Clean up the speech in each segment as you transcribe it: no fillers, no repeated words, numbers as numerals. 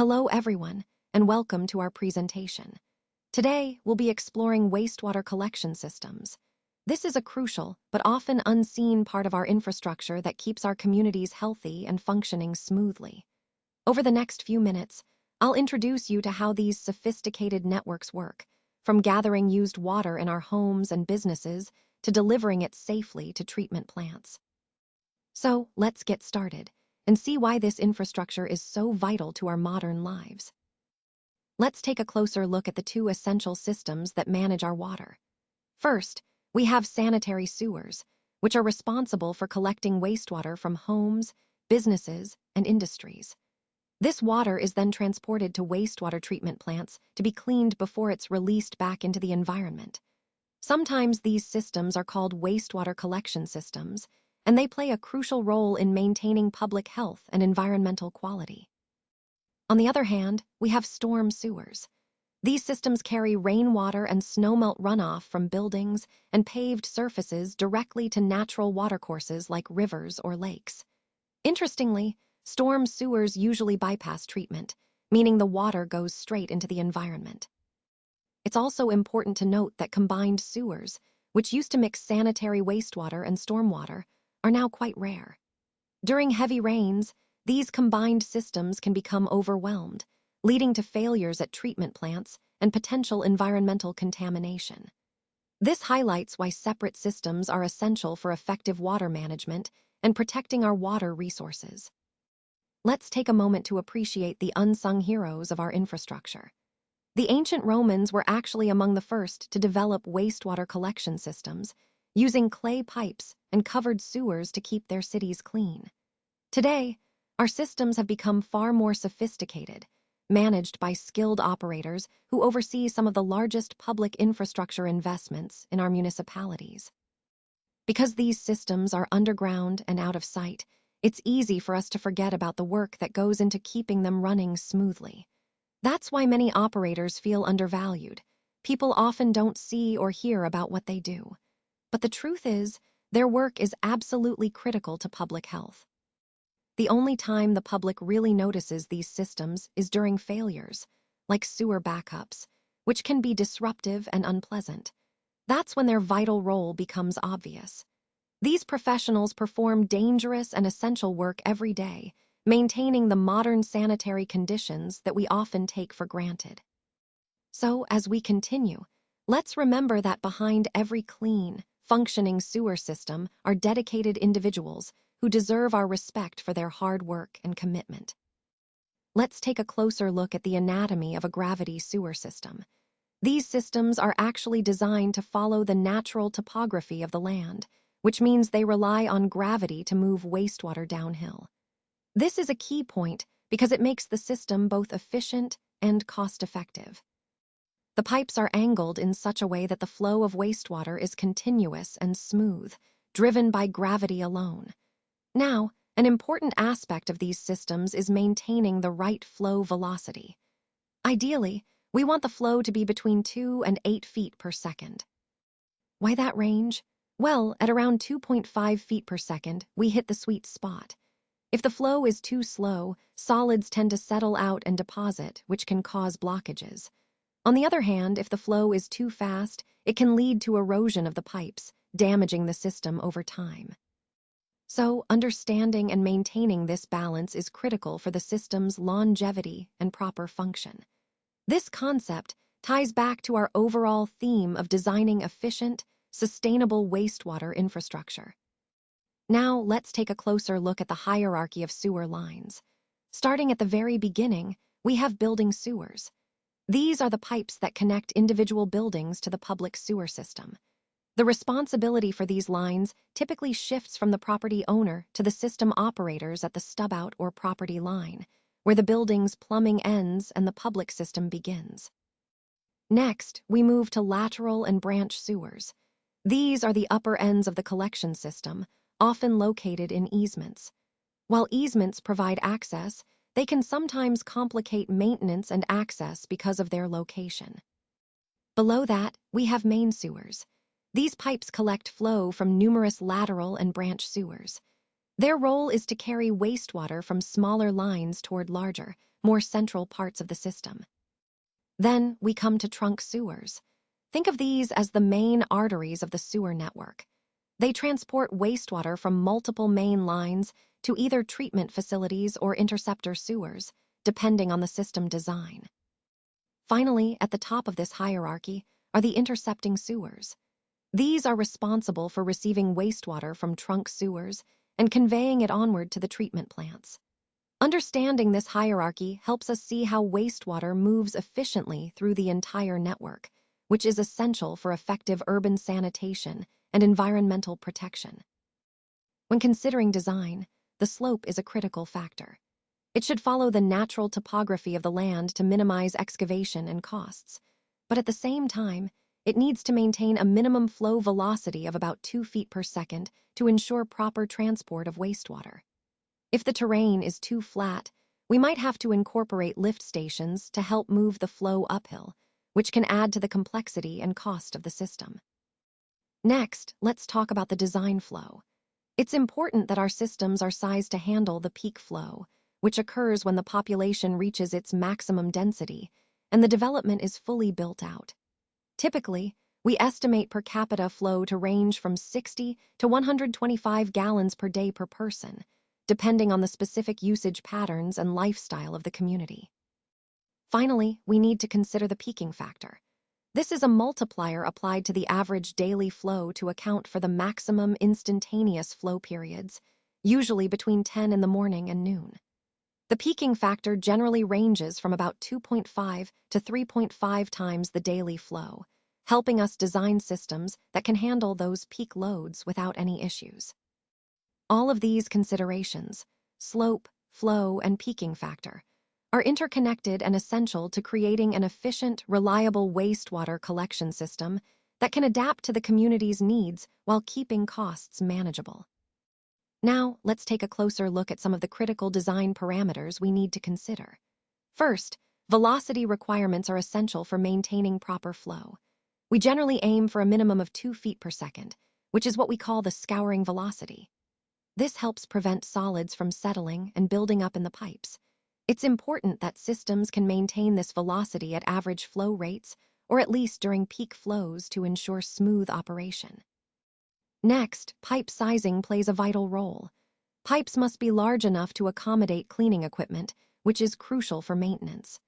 Hello everyone, and welcome to our presentation. Today, we'll be exploring wastewater collection systems. This is a crucial, but often unseen part of our infrastructure that keeps our communities healthy and functioning smoothly. Over the next few minutes, I'll introduce you to how these sophisticated networks work, from gathering used water in our homes and businesses to delivering it safely to treatment plants. So, let's get started and see why this infrastructure is so vital to our modern lives. Let's take a closer look at the two essential systems that manage our water. First, we have sanitary sewers, which are responsible for collecting wastewater from homes, businesses, and industries. This water is then transported to wastewater treatment plants to be cleaned before it's released back into the environment. Sometimes these systems are called wastewater collection systems, and they play a crucial role in maintaining public health and environmental quality. On the other hand, we have storm sewers. These systems carry rainwater and snowmelt runoff from buildings and paved surfaces directly to natural watercourses like rivers or lakes. Interestingly, storm sewers usually bypass treatment, meaning the water goes straight into the environment. It's also important to note that combined sewers, which used to mix sanitary wastewater and stormwater, are now quite rare. During heavy rains, these combined systems can become overwhelmed, leading to failures at treatment plants and potential environmental contamination. This highlights why separate systems are essential for effective water management and protecting our water resources. Let's take a moment to appreciate the unsung heroes of our infrastructure. The ancient Romans were actually among the first to develop wastewater collection systems, using clay pipes and covered sewers to keep their cities clean. Today, our systems have become far more sophisticated, managed by skilled operators who oversee some of the largest public infrastructure investments in our municipalities. Because these systems are underground and out of sight, it's easy for us to forget about the work that goes into keeping them running smoothly. That's why many operators feel undervalued. People often don't see or hear about what they do. But the truth is, their work is absolutely critical to public health. The only time the public really notices these systems is during failures, like sewer backups, which can be disruptive and unpleasant. That's when their vital role becomes obvious. These professionals perform dangerous and essential work every day, maintaining the modern sanitary conditions that we often take for granted. So, as we continue, let's remember that behind every clean, functioning sewer system are dedicated individuals who deserve our respect for their hard work and commitment. Let's take a closer look at the anatomy of a gravity sewer system. These systems are actually designed to follow the natural topography of the land, which means they rely on gravity to move wastewater downhill. This is a key point because it makes the system both efficient and cost-effective. The pipes are angled in such a way that the flow of wastewater is continuous and smooth, driven by gravity alone. Now, an important aspect of these systems is maintaining the right flow velocity. Ideally, we want the flow to be between 2 and 8 feet per second. Why that range? Well, at around 2.5 feet per second, we hit the sweet spot. If the flow is too slow, solids tend to settle out and deposit, which can cause blockages. On the other hand, if the flow is too fast, it can lead to erosion of the pipes, damaging the system over time. So, understanding and maintaining this balance is critical for the system's longevity and proper function. This concept ties back to our overall theme of designing efficient, sustainable wastewater infrastructure. Now, let's take a closer look at the hierarchy of sewer lines. Starting at the very beginning, we have building sewers. These are the pipes that connect individual buildings to the public sewer system. The responsibility for these lines typically shifts from the property owner to the system operators at the stub-out or property line, where the building's plumbing ends and the public system begins. Next, we move to lateral and branch sewers. These are the upper ends of the collection system, often located in easements. While easements provide access, they can sometimes complicate maintenance and access because of their location. Below that, we have main sewers. These pipes collect flow from numerous lateral and branch sewers. Their role is to carry wastewater from smaller lines toward larger, more central parts of the system. Then we come to trunk sewers. Think of these as the main arteries of the sewer network. They transport wastewater from multiple main lines to either treatment facilities or interceptor sewers, depending on the system design. Finally, at the top of this hierarchy are the intercepting sewers. These are responsible for receiving wastewater from trunk sewers and conveying it onward to the treatment plants. Understanding this hierarchy helps us see how wastewater moves efficiently through the entire network, which is essential for effective urban sanitation and environmental protection. When considering design, the slope is a critical factor. It should follow the natural topography of the land to minimize excavation and costs, but at the same time, it needs to maintain a minimum flow velocity of about 2 feet per second to ensure proper transport of wastewater. If the terrain is too flat, we might have to incorporate lift stations to help move the flow uphill, which can add to the complexity and cost of the system. Next, let's talk about the design flow. It's important that our systems are sized to handle the peak flow, which occurs when the population reaches its maximum density and the development is fully built out. Typically, we estimate per capita flow to range from 60 to 125 gallons per day per person, depending on the specific usage patterns and lifestyle of the community. Finally, we need to consider the peaking factor. This is a multiplier applied to the average daily flow to account for the maximum instantaneous flow periods, usually between 10 in the morning and noon. The peaking factor generally ranges from about 2.5 to 3.5 times the daily flow, helping us design systems that can handle those peak loads without any issues. All of these considerations, slope, flow, and peaking factor, are interconnected and essential to creating an efficient, reliable wastewater collection system that can adapt to the community's needs while keeping costs manageable. Now, let's take a closer look at some of the critical design parameters we need to consider. First, velocity requirements are essential for maintaining proper flow. We generally aim for a minimum of 2 feet per second, which is what we call the scouring velocity. This helps prevent solids from settling and building up in the pipes. It's important that systems can maintain this velocity at average flow rates, or at least during peak flows to ensure smooth operation. Next, pipe sizing plays a vital role. Pipes must be large enough to accommodate cleaning equipment, which is crucial for maintenance.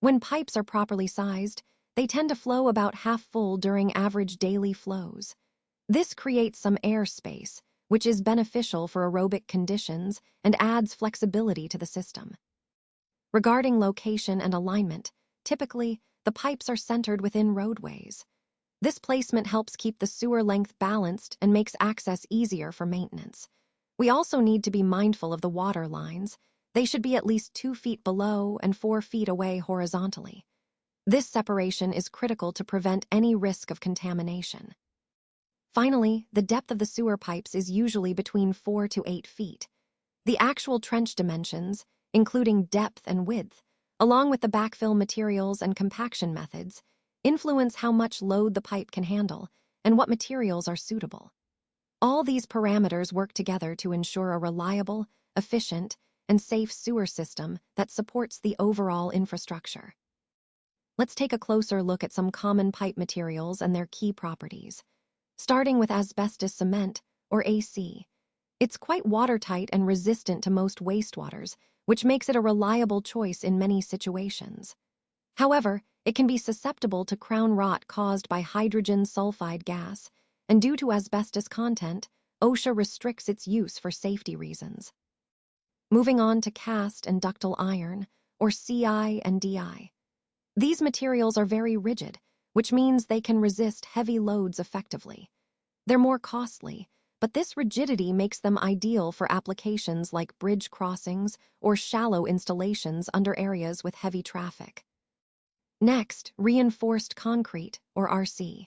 When pipes are properly sized, they tend to flow about half full during average daily flows. This creates some air space, which is beneficial for aerobic conditions and adds flexibility to the system. Regarding location and alignment, typically, the pipes are centered within roadways. This placement helps keep the sewer length balanced and makes access easier for maintenance. We also need to be mindful of the water lines. They should be at least 2 feet below and 4 feet away horizontally. This separation is critical to prevent any risk of contamination. Finally, the depth of the sewer pipes is usually between 4 to 8 feet. The actual trench dimensions, including depth and width, along with the backfill materials and compaction methods, influence how much load the pipe can handle and what materials are suitable. All these parameters work together to ensure a reliable, efficient, and safe sewer system that supports the overall infrastructure. Let's take a closer look at some common pipe materials and their key properties. Starting with asbestos cement, or AC. It's quite watertight and resistant to most wastewaters, which makes it a reliable choice in many situations. However, it can be susceptible to crown rot caused by hydrogen sulfide gas, and due to asbestos content, OSHA restricts its use for safety reasons. Moving on to cast and ductile iron, or CI and DI. These materials are very rigid, which means they can resist heavy loads effectively. They're more costly, but this rigidity makes them ideal for applications like bridge crossings or shallow installations under areas with heavy traffic. Next, reinforced concrete, or RC.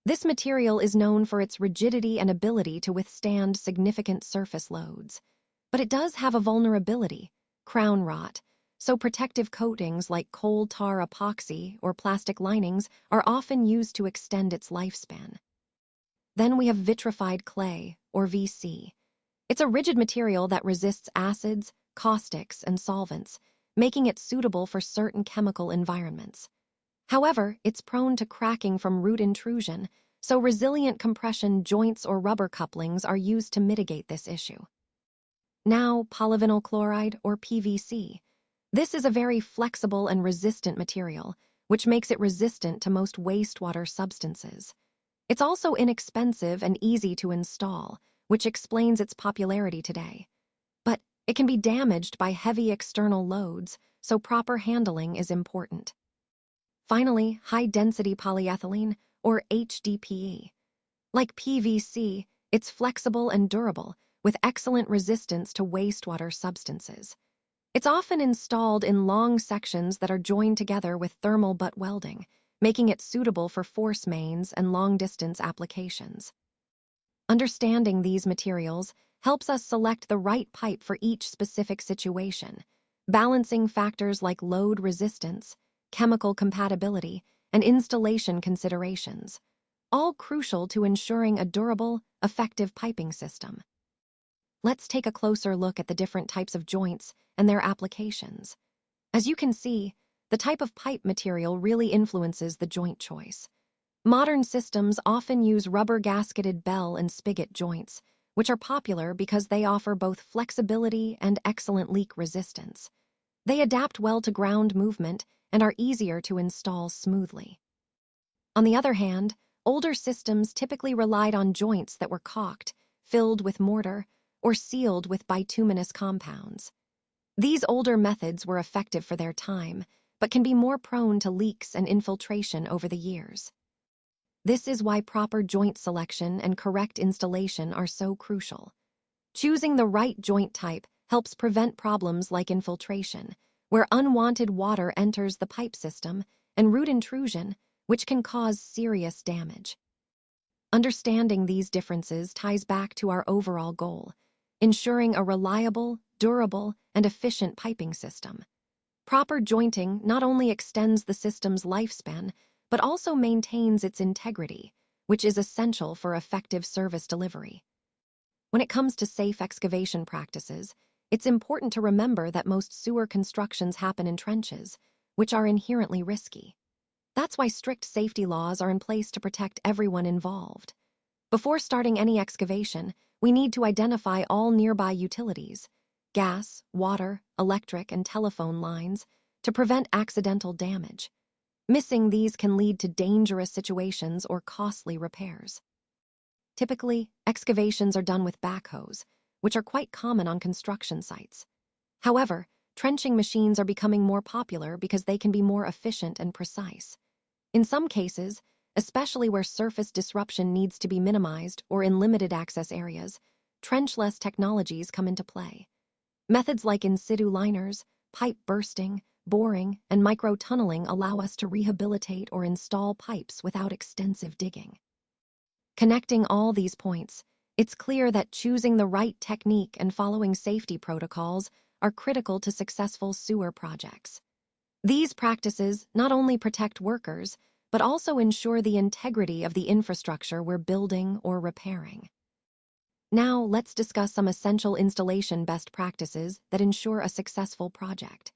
This material is known for its rigidity and ability to withstand significant surface loads. But it does have a vulnerability, crown rot, so protective coatings like coal tar epoxy or plastic linings are often used to extend its lifespan. Then we have vitrified clay, or VC. It's a rigid material that resists acids, caustics, and solvents, making it suitable for certain chemical environments. However, it's prone to cracking from root intrusion, so resilient compression joints or rubber couplings are used to mitigate this issue. Now, polyvinyl chloride, or PVC. This is a very flexible and resistant material, which makes it resistant to most wastewater substances. It's also inexpensive and easy to install, which explains its popularity today. But it can be damaged by heavy external loads, so proper handling is important. Finally, high-density polyethylene, or HDPE. Like PVC, it's flexible and durable, with excellent resistance to wastewater substances. It's often installed in long sections that are joined together with thermal butt welding, making it suitable for force mains and long-distance applications. Understanding these materials helps us select the right pipe for each specific situation, balancing factors like load resistance, chemical compatibility, and installation considerations, all crucial to ensuring a durable, effective piping system. Let's take a closer look at the different types of joints and their applications. As you can see, the type of pipe material really influences the joint choice. Modern systems often use rubber gasketed bell and spigot joints, which are popular because they offer both flexibility and excellent leak resistance. They adapt well to ground movement and are easier to install smoothly. On the other hand, older systems typically relied on joints that were caulked, filled with mortar, or sealed with bituminous compounds. These older methods were effective for their time, but can be more prone to leaks and infiltration over the years. This is why proper joint selection and correct installation are so crucial. Choosing the right joint type helps prevent problems like infiltration, where unwanted water enters the pipe system, and root intrusion, which can cause serious damage. Understanding these differences ties back to our overall goal, ensuring a reliable, durable, and efficient piping system. Proper jointing not only extends the system's lifespan, but also maintains its integrity, which is essential for effective service delivery. When it comes to safe excavation practices, it's important to remember that most sewer constructions happen in trenches, which are inherently risky. That's why strict safety laws are in place to protect everyone involved. Before starting any excavation, we need to identify all nearby utilities, gas, water, electric, and telephone lines, to prevent accidental damage. Missing these can lead to dangerous situations or costly repairs. Typically, excavations are done with backhoes, which are quite common on construction sites. However, trenching machines are becoming more popular because they can be more efficient and precise. In some cases, especially where surface disruption needs to be minimized or in limited access areas, trenchless technologies come into play. Methods like in-situ liners, pipe bursting, boring, and micro-tunneling allow us to rehabilitate or install pipes without extensive digging. Connecting all these points, it's clear that choosing the right technique and following safety protocols are critical to successful sewer projects. These practices not only protect workers, but also ensure the integrity of the infrastructure we're building or repairing. Now, let's discuss some essential installation best practices that ensure a successful project.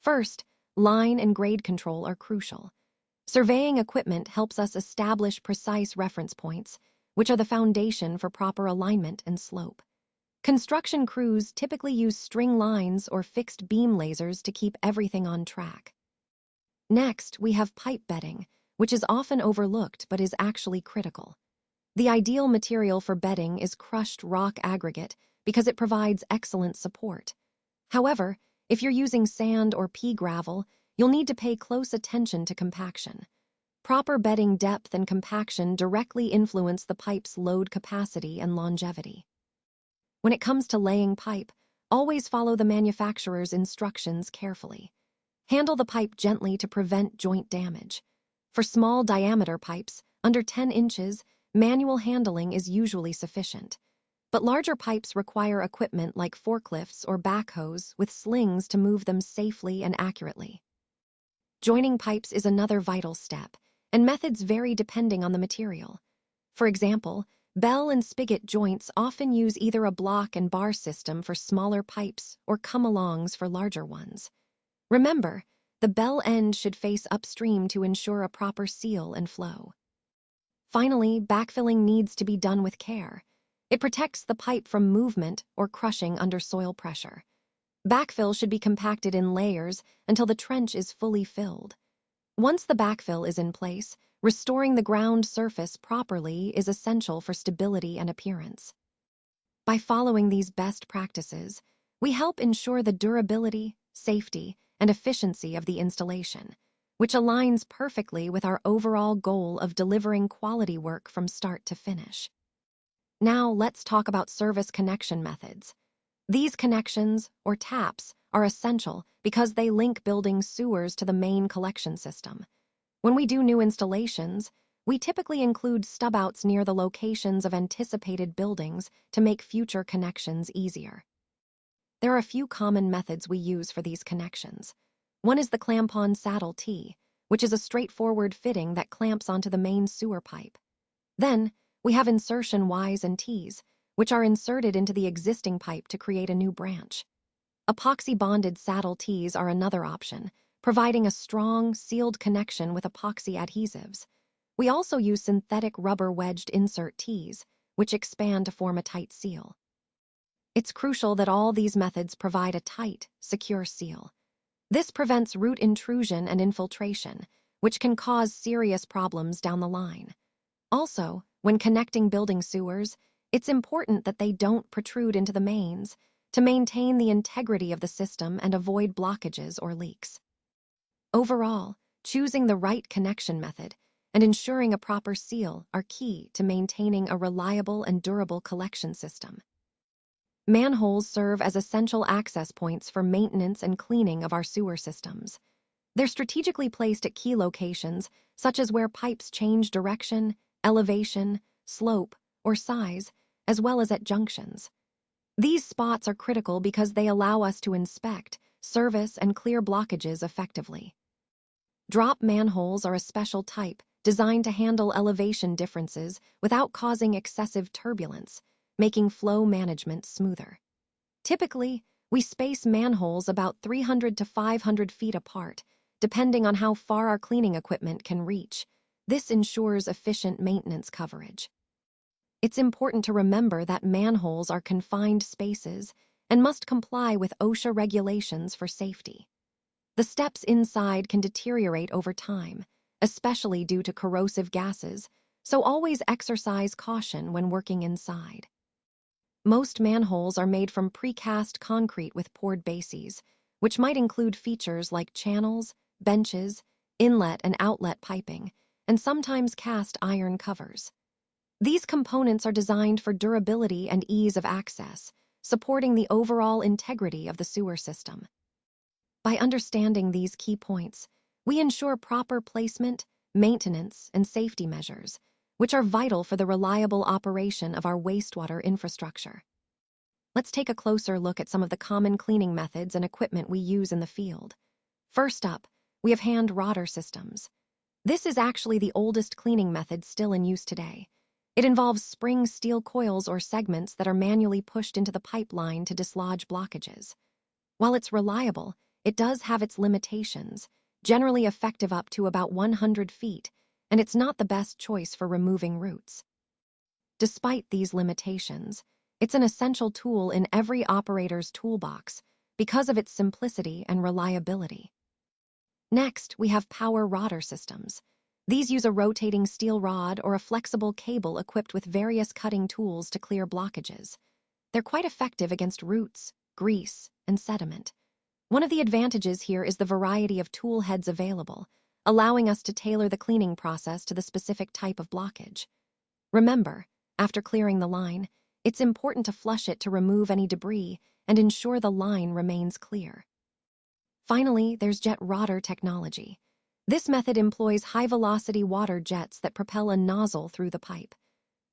First, line and grade control are crucial. Surveying equipment helps us establish precise reference points, which are the foundation for proper alignment and slope. Construction crews typically use string lines or fixed beam lasers to keep everything on track. Next, we have pipe bedding, which is often overlooked but is actually critical. The ideal material for bedding is crushed rock aggregate because it provides excellent support. However, if you're using sand or pea gravel, you'll need to pay close attention to compaction. Proper bedding depth and compaction directly influence the pipe's load capacity and longevity. When it comes to laying pipe, always follow the manufacturer's instructions carefully. Handle the pipe gently to prevent joint damage. For small diameter pipes, under 10 inches, manual handling is usually sufficient. But larger pipes require equipment like forklifts or backhoes with slings to move them safely and accurately. Joining pipes is another vital step, and methods vary depending on the material. For example, bell and spigot joints often use either a block and bar system for smaller pipes or come-alongs for larger ones. Remember, the bell end should face upstream to ensure a proper seal and flow. Finally, backfilling needs to be done with care. It protects the pipe from movement or crushing under soil pressure. Backfill should be compacted in layers until the trench is fully filled. Once the backfill is in place, restoring the ground surface properly is essential for stability and appearance. By following these best practices, we help ensure the durability, safety, and efficiency of the installation, which aligns perfectly with our overall goal of delivering quality work from start to finish. Now let's talk about service connection methods. These connections, or taps, are essential because they link building sewers to the main collection system. When we do new installations, we typically include stub-outs near the locations of anticipated buildings to make future connections easier. There are a few common methods we use for these connections. One is the clamp-on saddle T, which is a straightforward fitting that clamps onto the main sewer pipe. Then, we have insertion Ys and Ts, which are inserted into the existing pipe to create a new branch. Epoxy-bonded saddle Ts are another option, providing a strong, sealed connection with epoxy adhesives. We also use synthetic rubber wedged insert Ts, which expand to form a tight seal. It's crucial that all these methods provide a tight, secure seal. This prevents root intrusion and infiltration, which can cause serious problems down the line. Also, when connecting building sewers, it's important that they don't protrude into the mains to maintain the integrity of the system and avoid blockages or leaks. Overall, choosing the right connection method and ensuring a proper seal are key to maintaining a reliable and durable collection system. Manholes serve as essential access points for maintenance and cleaning of our sewer systems. They're strategically placed at key locations, such as where pipes change direction, elevation, slope, or size, as well as at junctions. These spots are critical because they allow us to inspect, service, and clear blockages effectively. Drop manholes are a special type designed to handle elevation differences without causing excessive turbulence, making flow management smoother. Typically, we space manholes about 300 to 500 feet apart, depending on how far our cleaning equipment can reach. This ensures efficient maintenance coverage. It's important to remember that manholes are confined spaces and must comply with OSHA regulations for safety. The steps inside can deteriorate over time, especially due to corrosive gases, so always exercise caution when working inside. Most manholes are made from precast concrete with poured bases, which might include features like channels, benches, inlet and outlet piping, and sometimes cast iron covers. These components are designed for durability and ease of access, supporting the overall integrity of the sewer system. By understanding these key points, we ensure proper placement, maintenance, and safety measures, which are vital for the reliable operation of our wastewater infrastructure. Let's take a closer look at some of the common cleaning methods and equipment we use in the field. First up, we have hand rotor systems. This is actually the oldest cleaning method still in use today. It involves spring steel coils or segments that are manually pushed into the pipeline to dislodge blockages. While it's reliable, it does have its limitations, generally effective up to about 100 feet, and it's not the best choice for removing roots. Despite these limitations, it's an essential tool in every operator's toolbox because of its simplicity and reliability. Next, we have power rotor systems. These use a rotating steel rod or a flexible cable equipped with various cutting tools to clear blockages. They're quite effective against roots, grease, and sediment. One of the advantages here is the variety of tool heads available, allowing us to tailor the cleaning process to the specific type of blockage. Remember, after clearing the line, it's important to flush it to remove any debris and ensure the line remains clear. Finally, there's jet rotor technology. This method employs high-velocity water jets that propel a nozzle through the pipe.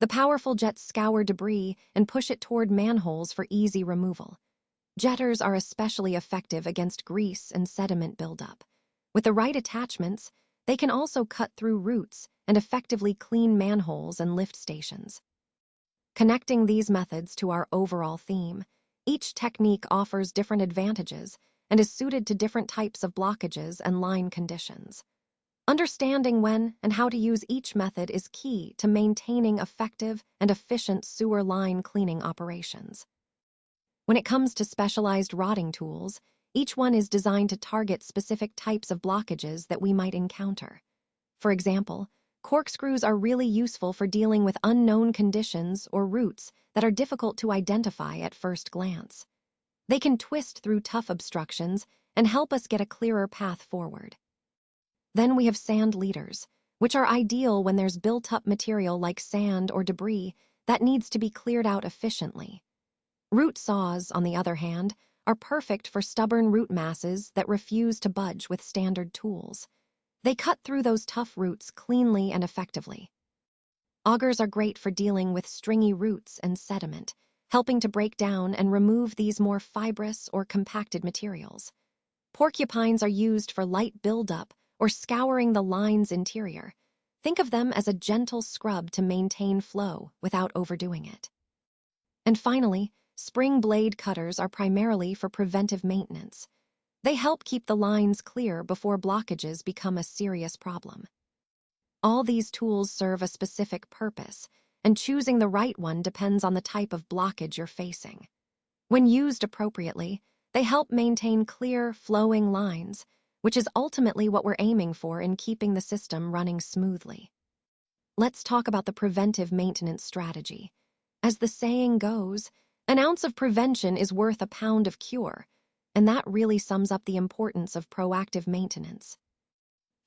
The powerful jets scour debris and push it toward manholes for easy removal. Jetters are especially effective against grease and sediment buildup. With the right attachments, they can also cut through roots and effectively clean manholes and lift stations. Connecting these methods to our overall theme, each technique offers different advantages, and is suited to different types of blockages and line conditions. Understanding when and how to use each method is key to maintaining effective and efficient sewer line cleaning operations. When it comes to specialized rotting tools, each one is designed to target specific types of blockages that we might encounter. For example, corkscrews are really useful for dealing with unknown conditions or roots that are difficult to identify at first glance. They can twist through tough obstructions and help us get a clearer path forward. Then we have sand leaders, which are ideal when there's built-up material like sand or debris that needs to be cleared out efficiently. Root saws, on the other hand, are perfect for stubborn root masses that refuse to budge with standard tools. They cut through those tough roots cleanly and effectively. Augers are great for dealing with stringy roots and sediment, helping to break down and remove these more fibrous or compacted materials. Porcupines are used for light buildup or scouring the line's interior. Think of them as a gentle scrub to maintain flow without overdoing it. And finally, spring blade cutters are primarily for preventive maintenance. They help keep the lines clear before blockages become a serious problem. All these tools serve a specific purpose, and choosing the right one depends on the type of blockage you're facing. When used appropriately, they help maintain clear, flowing lines, which is ultimately what we're aiming for in keeping the system running smoothly. Let's talk about the preventive maintenance strategy. As the saying goes, an ounce of prevention is worth a pound of cure, and that really sums up the importance of proactive maintenance.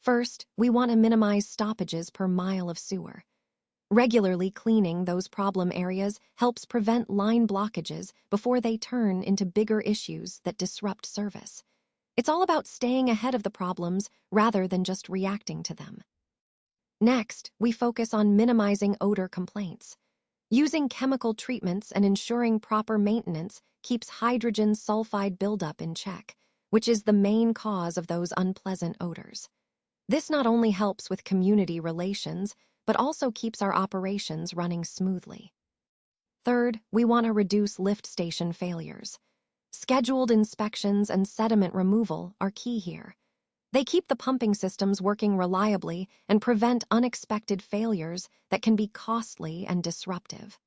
First, we want to minimize stoppages per mile of sewer. Regularly cleaning those problem areas helps prevent line blockages before they turn into bigger issues that disrupt service. It's all about staying ahead of the problems rather than just reacting to them. Next, we focus on minimizing odor complaints. Using chemical treatments and ensuring proper maintenance keeps hydrogen sulfide buildup in check, which is the main cause of those unpleasant odors. This not only helps with community relations, but also keeps our operations running smoothly. Third, we want to reduce lift station failures. Scheduled inspections and sediment removal are key here. They keep the pumping systems working reliably and prevent unexpected failures that can be costly and disruptive.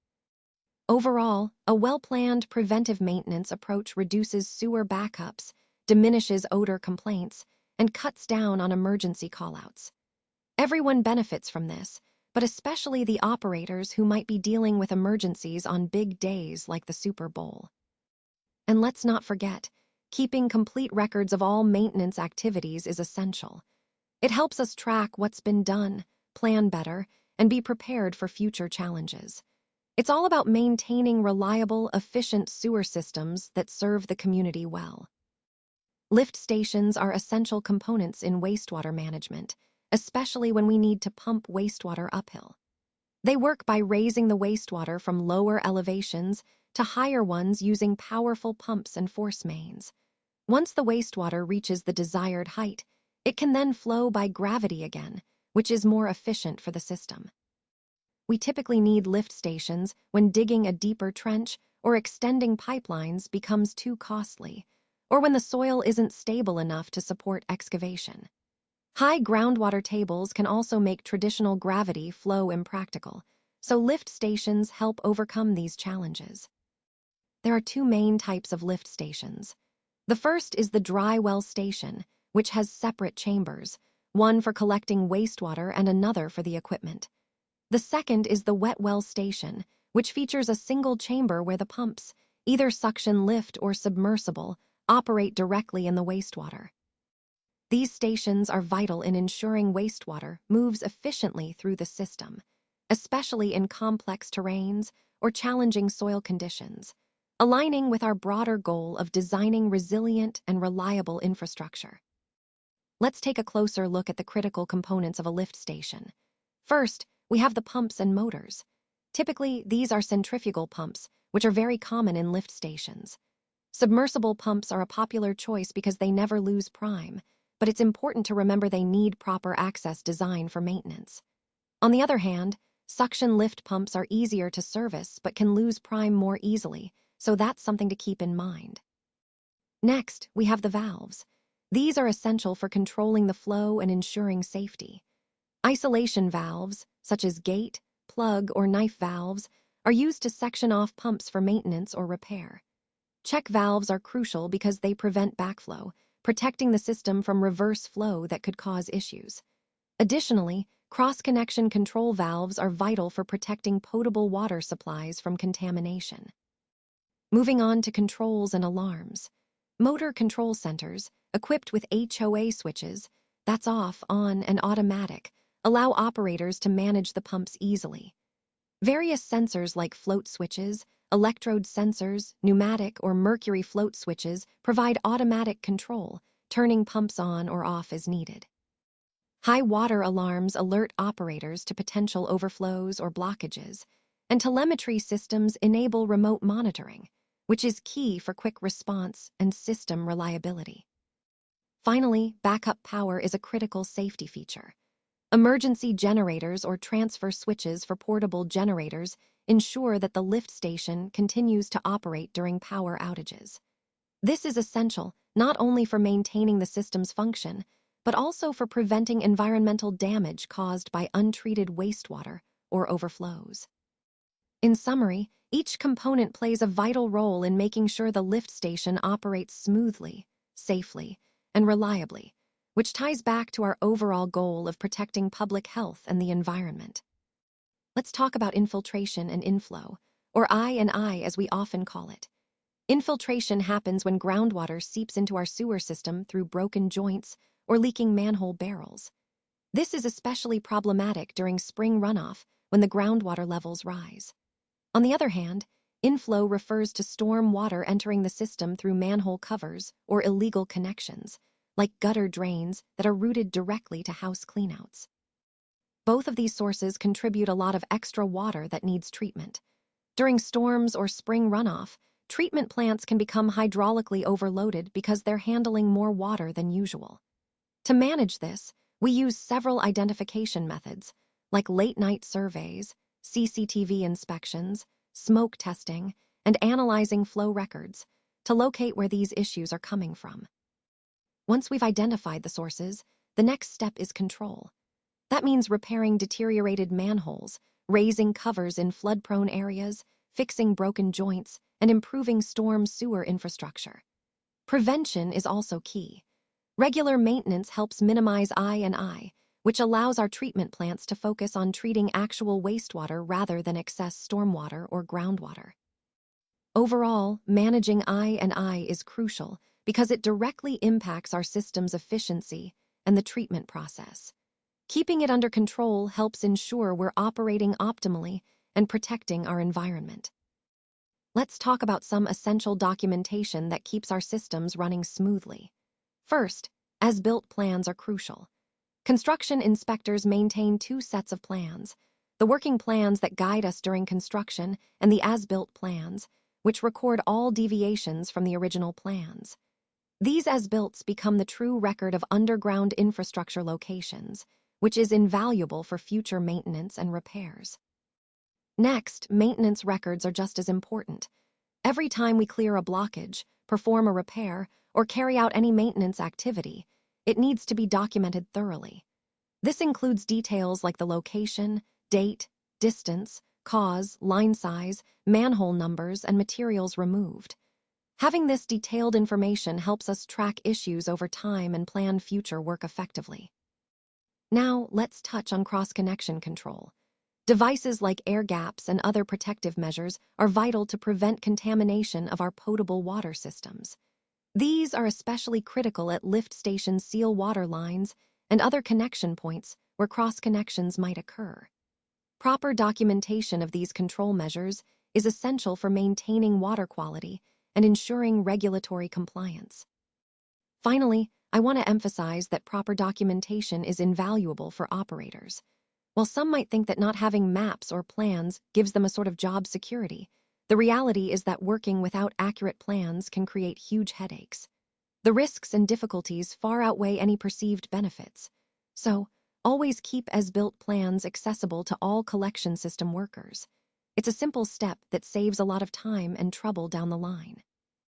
Overall, a well-planned preventive maintenance approach reduces sewer backups, diminishes odor complaints, and cuts down on emergency callouts. Everyone benefits from this, but especially the operators who might be dealing with emergencies on big days like the Super Bowl. And let's not forget, keeping complete records of all maintenance activities is essential. It helps us track what's been done, plan better, and be prepared for future challenges. It's all about maintaining reliable, efficient sewer systems that serve the community well. Lift stations are essential components in wastewater management, especially when we need to pump wastewater uphill. They work by raising the wastewater from lower elevations to higher ones using powerful pumps and force mains. Once the wastewater reaches the desired height, it can then flow by gravity again, which is more efficient for the system. We typically need lift stations when digging a deeper trench or extending pipelines becomes too costly, or when the soil isn't stable enough to support excavation. High groundwater tables can also make traditional gravity flow impractical, so lift stations help overcome these challenges. There are two main types of lift stations. The first is the dry well station, which has separate chambers, one for collecting wastewater and another for the equipment. The second is the wet well station, which features a single chamber where the pumps, either suction lift or submersible, operate directly in the wastewater. These stations are vital in ensuring wastewater moves efficiently through the system, especially in complex terrains or challenging soil conditions, aligning with our broader goal of designing resilient and reliable infrastructure. Let's take a closer look at the critical components of a lift station. First, we have the pumps and motors. Typically, these are centrifugal pumps, which are very common in lift stations. Submersible pumps are a popular choice because they never lose prime, but it's important to remember they need proper access design for maintenance. On the other hand, suction lift pumps are easier to service but can lose prime more easily, so that's something to keep in mind. Next, we have the valves. These are essential for controlling the flow and ensuring safety. Isolation valves, such as gate, plug, or knife valves, are used to section off pumps for maintenance or repair. Check valves are crucial because they prevent backflow, protecting the system from reverse flow that could cause issues. Additionally, cross-connection control valves are vital for protecting potable water supplies from contamination. Moving on to controls and alarms. Motor control centers, equipped with HOA switches, that's off, on, and automatic, allow operators to manage the pumps easily. Various sensors like float switches, electrode sensors, pneumatic or mercury float switches provide automatic control, turning pumps on or off as needed. High water alarms alert operators to potential overflows or blockages, and telemetry systems enable remote monitoring, which is key for quick response and system reliability. Finally, backup power is a critical safety feature. Emergency generators or transfer switches for portable generators ensure that the lift station continues to operate during power outages. This is essential not only for maintaining the system's function, but also for preventing environmental damage caused by untreated wastewater or overflows. In summary, each component plays a vital role in making sure the lift station operates smoothly, safely, and reliably, which ties back to our overall goal of protecting public health and the environment. Let's talk about infiltration and inflow, or I&I as we often call it. Infiltration happens when groundwater seeps into our sewer system through broken joints or leaking manhole barrels. This is especially problematic during spring runoff when the groundwater levels rise. On the other hand, inflow refers to storm water entering the system through manhole covers or illegal connections, like gutter drains that are routed directly to house cleanouts. Both of these sources contribute a lot of extra water that needs treatment. During storms or spring runoff, treatment plants can become hydraulically overloaded because they're handling more water than usual. To manage this, we use several identification methods, like late-night surveys, CCTV inspections, smoke testing, and analyzing flow records to locate where these issues are coming from. Once we've identified the sources, the next step is control. That means repairing deteriorated manholes, raising covers in flood-prone areas, fixing broken joints, and improving storm sewer infrastructure. Prevention is also key. Regular maintenance helps minimize I&I, which allows our treatment plants to focus on treating actual wastewater rather than excess stormwater or groundwater. Overall, managing I&I is crucial because it directly impacts our system's efficiency and the treatment process. Keeping it under control helps ensure we're operating optimally and protecting our environment. Let's talk about some essential documentation that keeps our systems running smoothly. First, as-built plans are crucial. Construction inspectors maintain two sets of plans: the working plans that guide us during construction and the as-built plans, which record all deviations from the original plans. These as-builts become the true record of underground infrastructure locations, which is invaluable for future maintenance and repairs. Next, maintenance records are just as important. Every time we clear a blockage, perform a repair, or carry out any maintenance activity, it needs to be documented thoroughly. This includes details like the location, date, distance, cause, line size, manhole numbers, and materials removed. Having this detailed information helps us track issues over time and plan future work effectively. Now, let's touch on cross-connection control. Devices like air gaps and other protective measures are vital to prevent contamination of our potable water systems. These are especially critical at lift station seal water lines and other connection points where cross-connections might occur. Proper documentation of these control measures is essential for maintaining water quality and ensuring regulatory compliance. Finally, I want to emphasize that proper documentation is invaluable for operators. While some might think that not having maps or plans gives them a sort of job security, the reality is that working without accurate plans can create huge headaches. The risks and difficulties far outweigh any perceived benefits. So, always keep as-built plans accessible to all collection system workers. It's a simple step that saves a lot of time and trouble down the line.